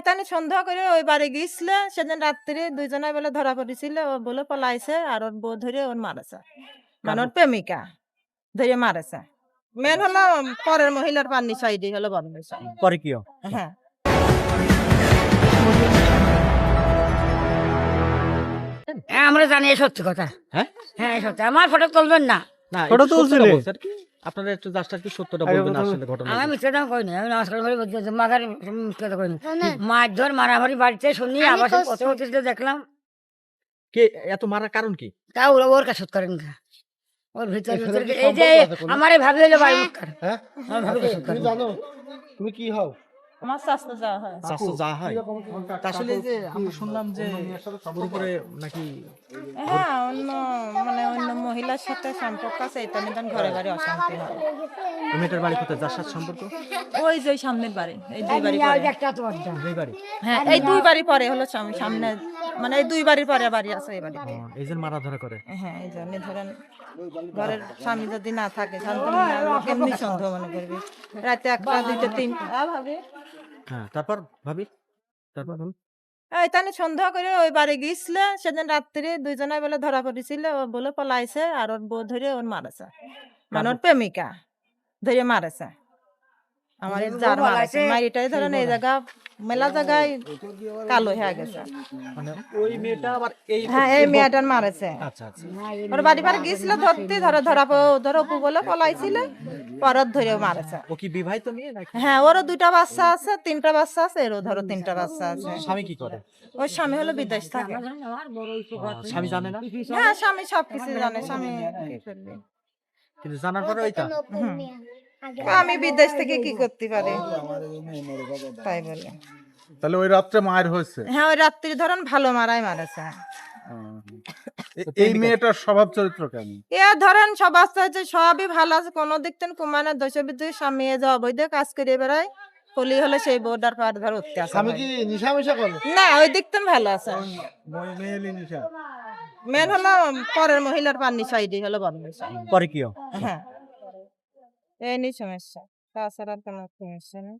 তাই সন্দেহ করে ওই বাড়ি গিয়েছিল। সেদিন রাত্রে দুইজনে বলে ধরা পড়েছিল। ও বলে পলাইছে আর ওর বউ ধরে ওর মারেছে। মানে ওর প্রেমিকা ধরে মারেছে। মেন হলো পরের মহিলার পান্নি সাইডে হলো বড় বিষয়। পরে কি হয়? হ্যাঁ। হ্যাঁ, আমরা জানি এই সত্যি কথা। হ্যাঁ? হ্যাঁ, এই সত্যি। আমার ফটো তুলবেন না। না, ফটো একটু তুলছিলে? সত্যটা বলছে আর কি। আপনারা একটু জাস্ট আর কি সত্যটা আগে বলবেন প্রথমে- আসলে ঘটনা আমি কি। মিথ্যে দাম করিনি। আমি নমস্কার করে বলছি মাগার মিথ্যে কথা করিনি। মারধর মারামারি বাড়িতে শুনি আবার কত অতিরিক্ত দেখলাম। কে এত মারার কারণ কি? তাও ওর কাছে করেন না। ওর ভিতরে এর সাথে ভিতরে কি এই যে সম্পর্ক আছে কোনো? আমার এই ভাবি হলো বাড়ি মুখকার। হ্যাঁ আমার ভাবি কাছে তুমি জানো তুমি কি হও? আমার স্বাস্থ্য যাওয়া হয়। স্বাস্থ্য যা হয় তা আসলে এই যে আমরা শুনলাম যে ওর উপরে নাকি হ্যাঁ, অন্য মহিলার সাথে সম্পর্ক আছে। এটা নিদান ঘরে বাড়ি অশান্তি হয়। ওই মেয়েটার বাড়ি কোথায়, যার সাথে সম্পর্ক? ওই যে ওই সামনের বাড়ি, এই দুই বাড়ি আর পরে। একটা তো আড্ডা। এই বাড়ি? হ্যাঁ, এই দুই বাড়ি পরে হলো সামনে, মানে এই দুই বাড়ির পরে বাড়ি আছে এই বাড়িতে। এই যে মারা ধরা করে। হ্যাঁ, এই জন্য ধরেন ঘরের স্বামী যদি না থাকে কেমনি সন্দেহ মনে করবি। রাতে একটা দুইটা তিনটা ভাবে। হ্যাঁ, তারপর ভাবি, তারপর বলুন। তাই সন্দেহ করে ওই বাড়ি গিয়েছিল। সেদিন রাত্রে দুইজনে বলে ধরা পড়েছিল। ও বলে পলাইছে আর ওর বউ ধরে ওর মারেছে। মানে ওর প্রেমিকা ধরে মারেছে। আমার এই যার মারেছে মারিটাই ধরেন এই জায়গা মেলা জায়গায় কালো হয়ে গেছে। মানে ওই মেয়েটা আবার এই হ্যাঁ, এই মেয়েটার মারেছে। আচ্ছা আচ্ছা। ওর বাড়ি পারে গিয়েছিল ধরতে, ধরা অপু বলে পলাইছিল, পরত ধরে মারেছে। ও কি বিবাহিত মেয়ে নাকি? হ্যাঁ, ওরও দুইটা বাচ্চা আছে, তিনটা বাচ্চা আছে, এরও ধরো তিনটা বাচ্চা আছে। স্বামী কি করে? ওর স্বামী হলো বিদেশ থাকে। আমার বড় স্বামী জানে না, হ্যাঁ, স্বামী সবকিছু জানে। স্বামী কি করবে? কিন্তু জানার পরে ওইটা আমি বিদেশ থেকে কি করতে পারি তাই বলে। তাহলে ওই রাত্রে মায়ের হয়েছে। হ্যাঁ, ওই রাত্রি ধরেন ভালো মারাই মারেছে। এই মেয়েটার স্বভাব চরিত্র কেমন? এ ধরেন সবার হচ্ছে সবই ভালো আছে, কোনো দিক থেকে কুমানে দোষবিদ্যুৎ স্বামী যে অবৈধ কাজ করে বেড়ায়, কলি হলে সেই বোর্ডার পার ধর অত্যাচার স্বামী হয়। কি নিশা মিশা করে? না, ওই দিক থেকে ভালো আছে। মেয়েলি নিশা। মেন হলো পরের মহিলার পান্নি সাইডে হলো বড় বিষয়। পরে কি হয়? হ্যাঁ, এই নিয়ে সমস্যা, তাছাড়া আর কোনো সমস্যা নেই।